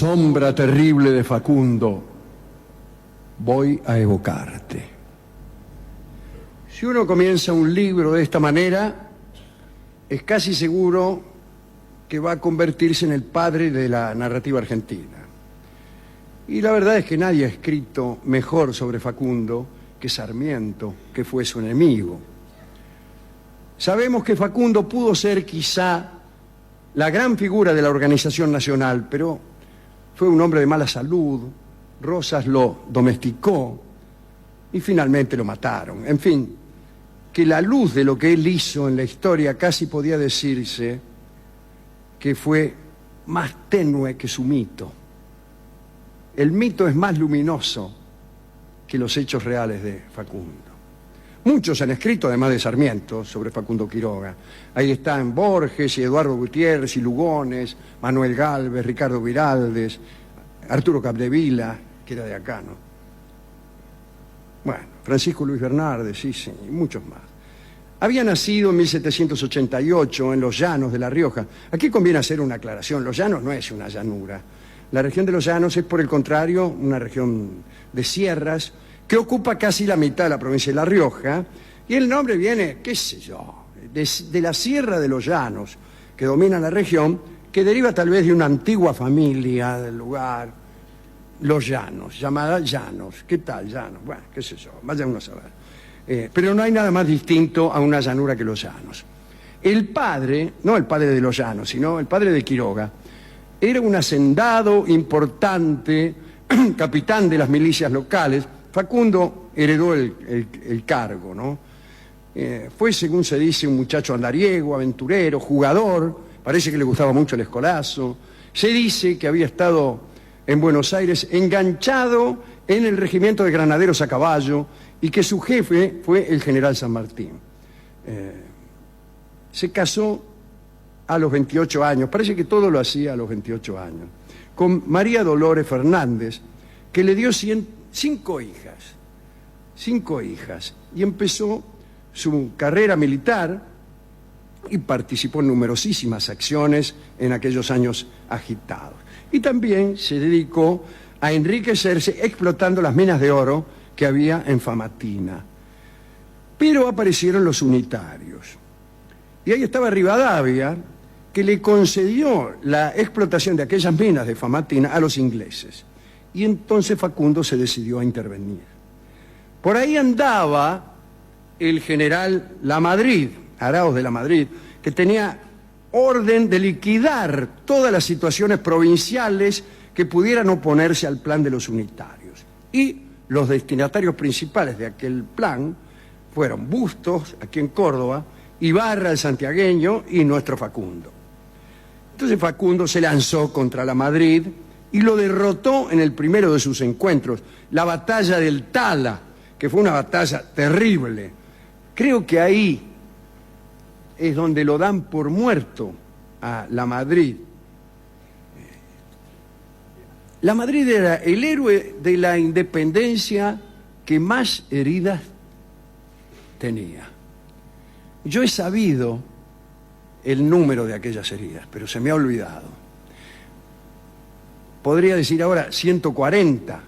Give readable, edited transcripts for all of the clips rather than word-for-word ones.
Sombra terrible de Facundo, voy a evocarte. Si uno comienza un libro de esta manera, es casi seguro que va a convertirse en el padre de la narrativa argentina. Y la verdad es que nadie ha escrito mejor sobre Facundo que Sarmiento, que fue su enemigo. Sabemos que Facundo pudo ser quizá la gran figura de la Organización Nacional, pero fue un hombre de mala salud, Rosas lo domesticó y finalmente lo mataron. En fin, que la luz de lo que él hizo en la historia casi podía decirse que fue más tenue que su mito. El mito es más luminoso que los hechos reales de Facundo. Muchos han escrito, además de Sarmiento, sobre Facundo Quiroga. Ahí están Borges y Eduardo Gutiérrez y Lugones, Manuel Gálvez, Ricardo Viraldes, Arturo Capdevila, que era de acá, ¿no? Bueno, Francisco Luis Bernardes, sí, y muchos más. Había nacido en 1788 en los Llanos de La Rioja. Aquí conviene hacer una aclaración. Los Llanos no es una llanura. La región de los Llanos es, por el contrario, una región de sierras que ocupa casi la mitad de la provincia de La Rioja, y el nombre viene, qué sé yo, de la Sierra de los Llanos, que domina la región, que deriva tal vez de una antigua familia del lugar, los Llanos, llamada Llanos. ¿Qué tal, Llanos? Bueno, qué sé yo, vaya uno a saber. Pero no hay nada más distinto a una llanura que los Llanos. El padre, no el padre de los Llanos, sino el padre de Quiroga, era un hacendado importante, capitán de las milicias locales. Facundo heredó el cargo, ¿no? Fue, según se dice, un muchacho andariego, aventurero, jugador, parece que le gustaba mucho el escolazo. Se dice que había estado en Buenos Aires enganchado en el regimiento de granaderos a caballo y que su jefe fue el general San Martín. Se casó a los 28 años, parece que todo lo hacía a los 28 años, con María Dolores Fernández, que le dio 5 hijas, y empezó su carrera militar y participó en numerosísimas acciones en aquellos años agitados. Y también se dedicó a enriquecerse explotando las minas de oro que había en Famatina. Pero aparecieron los unitarios. Y ahí estaba Rivadavia, que le concedió la explotación de aquellas minas de Famatina a los ingleses. Y entonces Facundo se decidió a intervenir. Por ahí andaba el general Lamadrid, Arauz de Lamadrid, que tenía orden de liquidar todas las situaciones provinciales que pudieran oponerse al plan de los unitarios. Y los destinatarios principales de aquel plan fueron Bustos, aquí en Córdoba, Ibarra, el santiagueño, y nuestro Facundo. Entonces Facundo se lanzó contra Lamadrid y lo derrotó en el primero de sus encuentros, la batalla del Tala, que fue una batalla terrible. Creo que ahí es donde lo dan por muerto a Lamadrid. Lamadrid era el héroe de la independencia que más heridas tenía. Yo he sabido el número de aquellas heridas, pero se me ha olvidado. Podría decir ahora 140,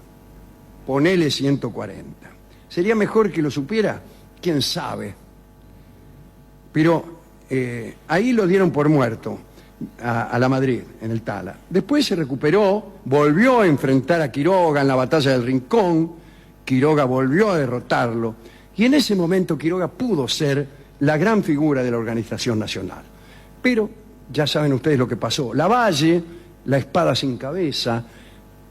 ponele 140. ¿Sería mejor que lo supiera? ¿Quién sabe? Pero ahí lo dieron por muerto a Lamadrid, en el Tala. Después se recuperó, volvió a enfrentar a Quiroga en la batalla del Rincón. Quiroga volvió a derrotarlo. Y en ese momento Quiroga pudo ser la gran figura de la Organización Nacional. Pero ya saben ustedes lo que pasó. Lavalle, la espada sin cabeza,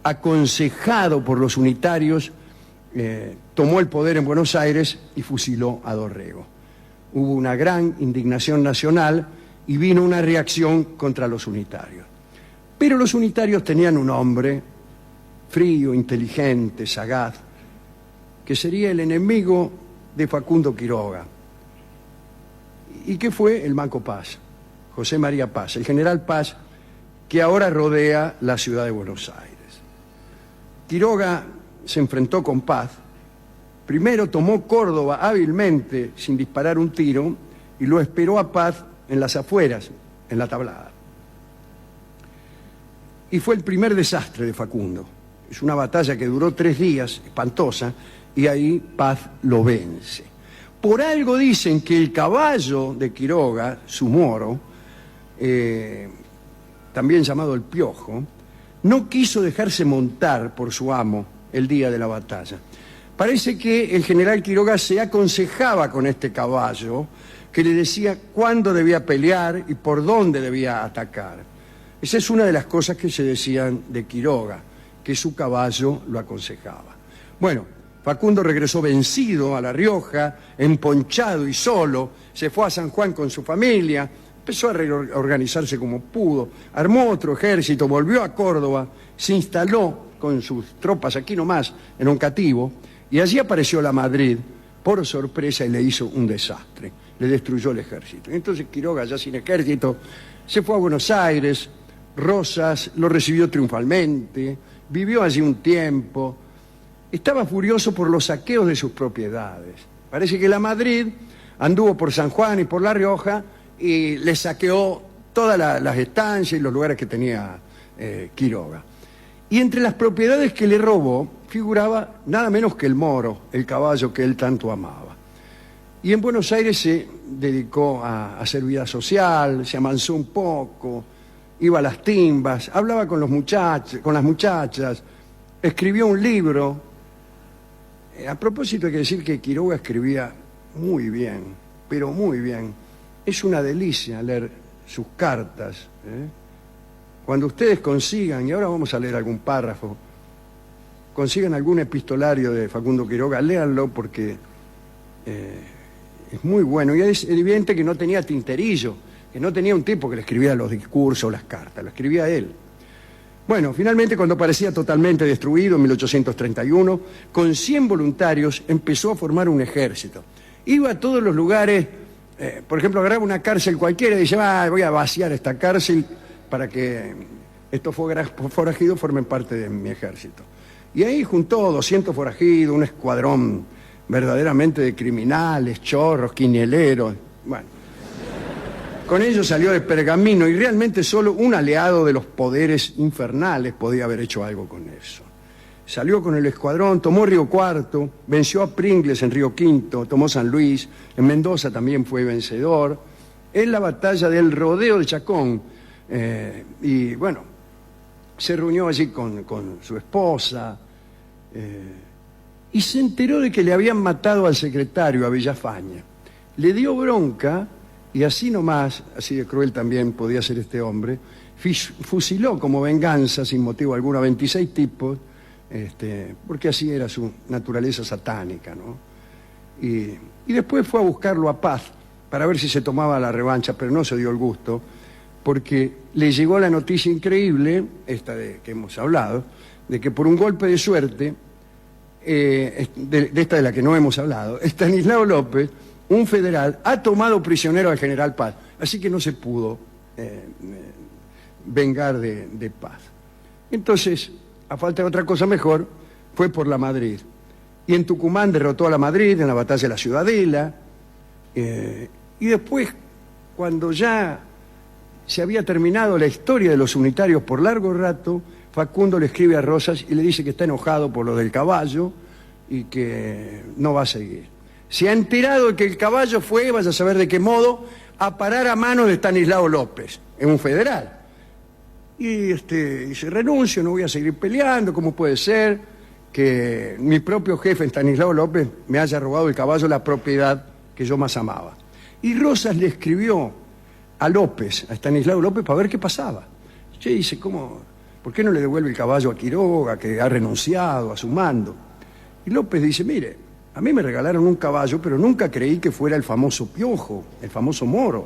aconsejado por los unitarios, tomó el poder en Buenos Aires y fusiló a Dorrego. Hubo una gran indignación nacional y vino una reacción contra los unitarios. Pero los unitarios tenían un hombre frío, inteligente, sagaz, que sería el enemigo de Facundo Quiroga, y que fue el Manco Paz, José María Paz, el general Paz, que ahora rodea la ciudad de Buenos Aires. Quiroga se enfrentó con Paz. Primero tomó Córdoba hábilmente, sin disparar un tiro, y lo esperó a Paz en las afueras, en la tablada. y fue el primer desastre de Facundo. Es una batalla que duró 3 días, espantosa, y ahí Paz lo vence. Por algo dicen que el caballo de Quiroga, su moro, también llamado el Piojo, no quiso dejarse montar por su amo el día de la batalla. Parece que el general Quiroga se aconsejaba con este caballo, que le decía cuándo debía pelear y por dónde debía atacar. Esa es una de las cosas que se decían de Quiroga, que su caballo lo aconsejaba. Bueno, Facundo regresó vencido a La Rioja, emponchado y solo, se fue a San Juan con su familia, empezó a reorganizarse como pudo, armó otro ejército, volvió a Córdoba, se instaló con sus tropas aquí nomás, en Oncativo, y allí apareció la Madrid, por sorpresa, y le hizo un desastre, le destruyó el ejército. Y entonces Quiroga, ya sin ejército, se fue a Buenos Aires. Rosas lo recibió triunfalmente, vivió allí un tiempo, estaba furioso por los saqueos de sus propiedades. Parece que la Madrid anduvo por San Juan y por La Rioja y le saqueó todas las estancias y los lugares que tenía Quiroga. Y entre las propiedades que le robó figuraba nada menos que el moro, el caballo que él tanto amaba. Y en Buenos Aires se dedicó a hacer vida social, se amansó un poco, iba a las timbas, hablaba con las muchachas, escribió un libro. A propósito hay que decir que Quiroga escribía muy bien, pero muy bien. Es una delicia leer sus cartas, ¿eh? Cuando ustedes consigan, y ahora vamos a leer algún párrafo, consigan algún epistolario de Facundo Quiroga, léanlo porque es muy bueno. Y es evidente que no tenía tinterillo, que no tenía un tipo que le escribiera los discursos, las cartas, lo escribía él. Bueno, finalmente, cuando parecía totalmente destruido, en 1831, con 100 voluntarios empezó a formar un ejército. Iba a todos los lugares, por ejemplo, agarraba una cárcel cualquiera y decía, voy a vaciar esta cárcel para que estos forajidos formen parte de mi ejército. Y ahí juntó 200 forajidos, un escuadrón verdaderamente de criminales, chorros, quinieleros. Bueno, con ellos salió de Pergamino y realmente solo un aliado de los poderes infernales podía haber hecho algo con eso. Salió con el escuadrón, tomó Río Cuarto, venció a Pringles en Río Quinto, tomó San Luis, en Mendoza también fue vencedor, en la batalla del Rodeo de Chacón, y bueno, se reunió allí con su esposa, y se enteró de que le habían matado al secretario, a Villafaña. Le dio bronca, y así nomás, así de cruel también podía ser este hombre, fusiló como venganza, sin motivo alguno, a 26 tipos, porque así era su naturaleza satánica, ¿no? Y después fue a buscarlo a Paz, para ver si se tomaba la revancha, pero no se dio el gusto, porque le llegó la noticia increíble, esta de que hemos hablado, de que por un golpe de suerte, de esta de la que no hemos hablado, Estanislao López, un federal, ha tomado prisionero al general Paz, así que no se pudo vengar de Paz. Entonces, a falta de otra cosa mejor, fue por la Madrid. Y en Tucumán derrotó a la Madrid en la batalla de la Ciudadela, y después, cuando ya se había terminado la historia de los unitarios por largo rato, Facundo le escribe a Rosas y le dice que está enojado por lo del caballo y que no va a seguir. Se ha enterado de que el caballo fue, vaya a saber de qué modo, a parar a manos de Estanislao López, en un federal. Y dice, renuncio, no voy a seguir peleando, ¿cómo puede ser que mi propio jefe, Estanislao López, me haya robado el caballo, la propiedad que yo más amaba? Y Rosas le escribió a López, a Estanislao López, para ver qué pasaba. Che, dice, ¿por qué no le devuelve el caballo a Quiroga, que ha renunciado a su mando? Y López dice, mire, a mí me regalaron un caballo, pero nunca creí que fuera el famoso Piojo, el famoso moro.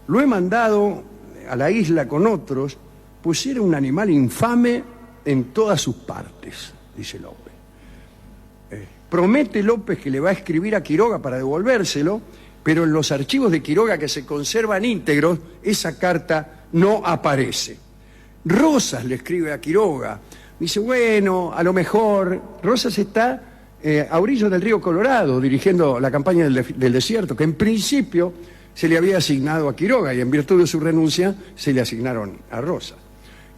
Lo he mandado a la isla con otros, pues era un animal infame en todas sus partes, dice López. Promete López que le va a escribir a Quiroga para devolvérselo, pero en los archivos de Quiroga que se conservan íntegros, esa carta no aparece. Rosas le escribe a Quiroga, dice, bueno, a lo mejor Rosas está a orillos del río Colorado, dirigiendo la campaña del desierto, que en principio se le había asignado a Quiroga, y en virtud de su renuncia se le asignaron a Rosas.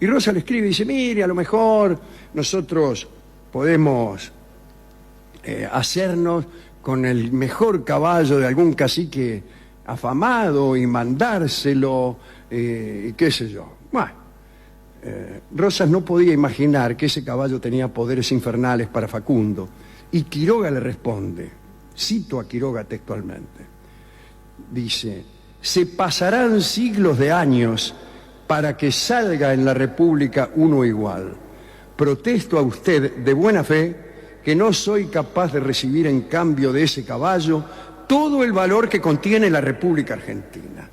Y Rosa le escribe y dice, mire, a lo mejor nosotros podemos hacernos con el mejor caballo de algún cacique afamado y mandárselo, qué sé yo. Bueno, Rosas no podía imaginar que ese caballo tenía poderes infernales para Facundo. Y Quiroga le responde, cito a Quiroga textualmente, dice, se pasarán siglos de años para que salga en la República uno igual. Protesto a usted de buena fe que no soy capaz de recibir en cambio de ese caballo todo el valor que contiene la República Argentina.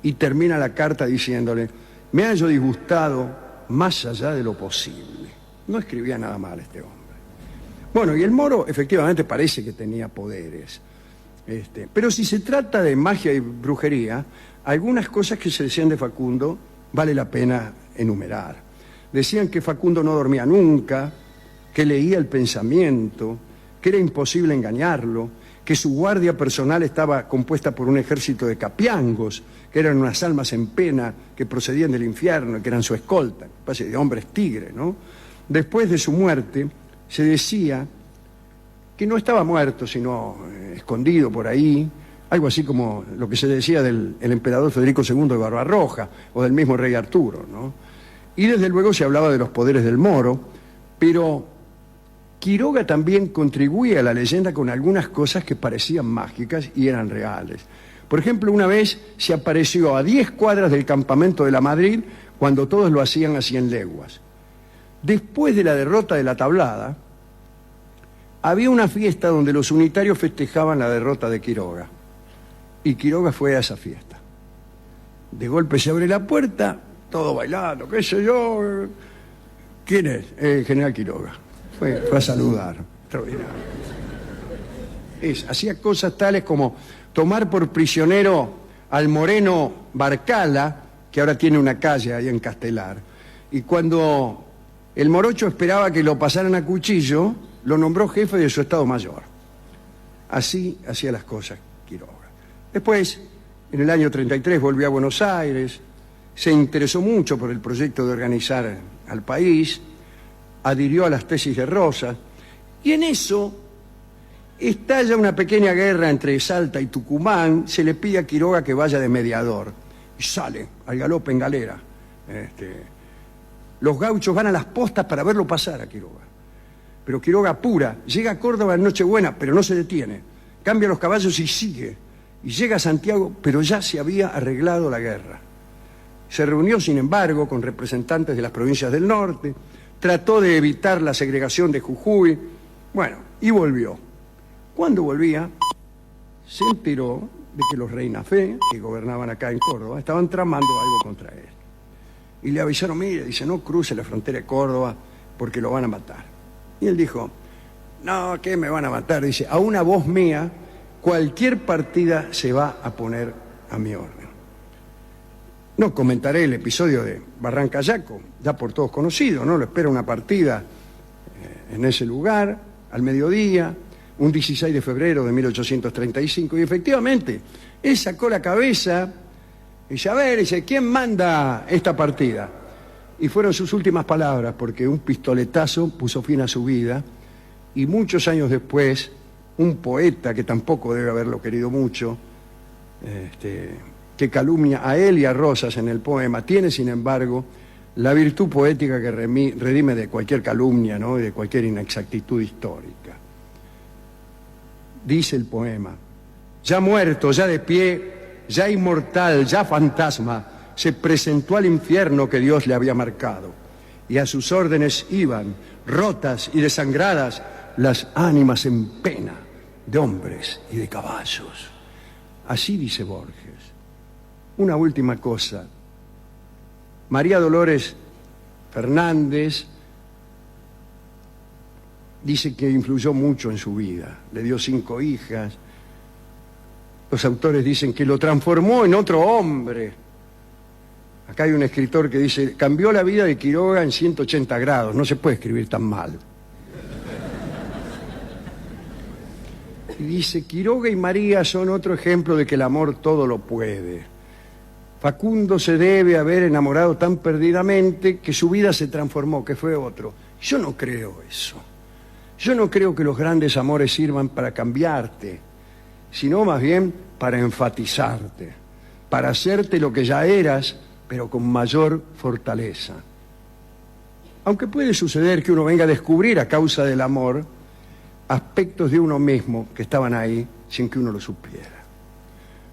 Y termina la carta diciéndole, me hallo disgustado más allá de lo posible. No escribía nada mal este hombre. Bueno, y el Moro efectivamente parece que tenía poderes. Pero si se trata de magia y brujería, algunas cosas que se decían de Facundo vale la pena enumerar. Decían que Facundo no dormía nunca, que leía el pensamiento, que era imposible engañarlo, que su guardia personal estaba compuesta por un ejército de capiangos, que eran unas almas en pena que procedían del infierno y que eran su escolta, de hombres tigre, ¿no? Después de su muerte, se decía que no estaba muerto, sino escondido por ahí, algo así como lo que se decía del emperador Federico II de Barbarroja, o del mismo rey Arturo, ¿no? Y desde luego se hablaba de los poderes del Moro, pero Quiroga también contribuía a la leyenda con algunas cosas que parecían mágicas y eran reales. Por ejemplo, una vez se apareció a 10 cuadras del campamento de la Madrid cuando todos lo hacían a 100 leguas. Después de la derrota de la Tablada, había una fiesta donde los unitarios festejaban la derrota de Quiroga. Y Quiroga fue a esa fiesta. De golpe se abre la puerta, todo bailando, qué sé yo. ¿Quién es? El general Quiroga. Fue a saludar. Extraordinario. Hacía cosas tales como tomar por prisionero al moreno Barcala, que ahora tiene una calle ahí en Castelar. Y cuando el morocho esperaba que lo pasaran a cuchillo, lo nombró jefe de su Estado Mayor. Así hacía las cosas Quiroga. Después, en el año 33, volvió a Buenos Aires, se interesó mucho por el proyecto de organizar al país, adhirió a las tesis de Rosas, y en eso estalla una pequeña guerra entre Salta y Tucumán, se le pide a Quiroga que vaya de mediador, y sale al galope en galera. Los gauchos van a las postas para verlo pasar a Quiroga. Pero Quiroga apura, llega a Córdoba en Nochebuena, pero no se detiene, cambia los caballos y sigue, y llega a Santiago, pero ya se había arreglado la guerra. Se reunió, sin embargo, con representantes de las provincias del norte, trató de evitar la segregación de Jujuy, bueno, y volvió. Cuando volvía, se enteró de que los Reinafé, que gobernaban acá en Córdoba, estaban tramando algo contra él. Y le avisaron, mire, dice, no cruce la frontera de Córdoba porque lo van a matar. Y él dijo, no, ¿qué me van a matar? Dice, a una voz mía, cualquier partida se va a poner a mi orden. No comentaré el episodio de Barrancayaco, ya por todos conocido, ¿no? Lo espera una partida en ese lugar, al mediodía, un 16 de febrero de 1835, y efectivamente, él sacó la cabeza y dice, a ver, dice, ¿quién manda esta partida? Y fueron sus últimas palabras, porque un pistoletazo puso fin a su vida, y muchos años después, un poeta que tampoco debe haberlo querido mucho, que calumnia a él y a Rosas en el poema, tiene, sin embargo, la virtud poética que redime de cualquier calumnia, ¿no? Y de cualquier inexactitud histórica. Dice el poema, ya muerto, ya de pie, ya inmortal, ya fantasma, se presentó al infierno que Dios le había marcado, y a sus órdenes iban, rotas y desangradas, las ánimas en pena de hombres y de caballos. Así dice Borges. Una última cosa. María Dolores Fernández dice que influyó mucho en su vida. Le dio 5 hijas. Los autores dicen que lo transformó en otro hombre. Acá hay un escritor que dice, cambió la vida de Quiroga en 180 grados. No se puede escribir tan mal. Y dice, Quiroga y María son otro ejemplo de que el amor todo lo puede. Facundo se debe haber enamorado tan perdidamente que su vida se transformó, que fue otro. Yo no creo eso. Yo no creo que los grandes amores sirvan para cambiarte, sino más bien para enfatizarte, para hacerte lo que ya eras, pero con mayor fortaleza. Aunque puede suceder que uno venga a descubrir a causa del amor aspectos de uno mismo que estaban ahí sin que uno lo supiera.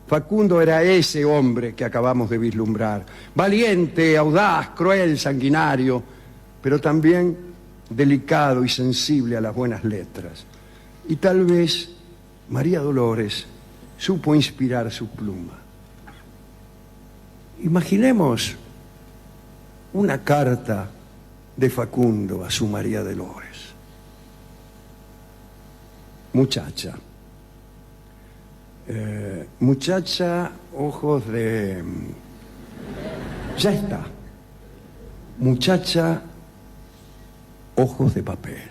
Facundo era ese hombre que acabamos de vislumbrar, valiente, audaz, cruel, sanguinario, pero también delicado y sensible a las buenas letras. Y tal vez María Dolores supo inspirar su pluma. Imaginemos una carta de Facundo a su María Dolores. Muchacha. Muchacha, ojos de... Ya está. Muchacha, ojos de papel.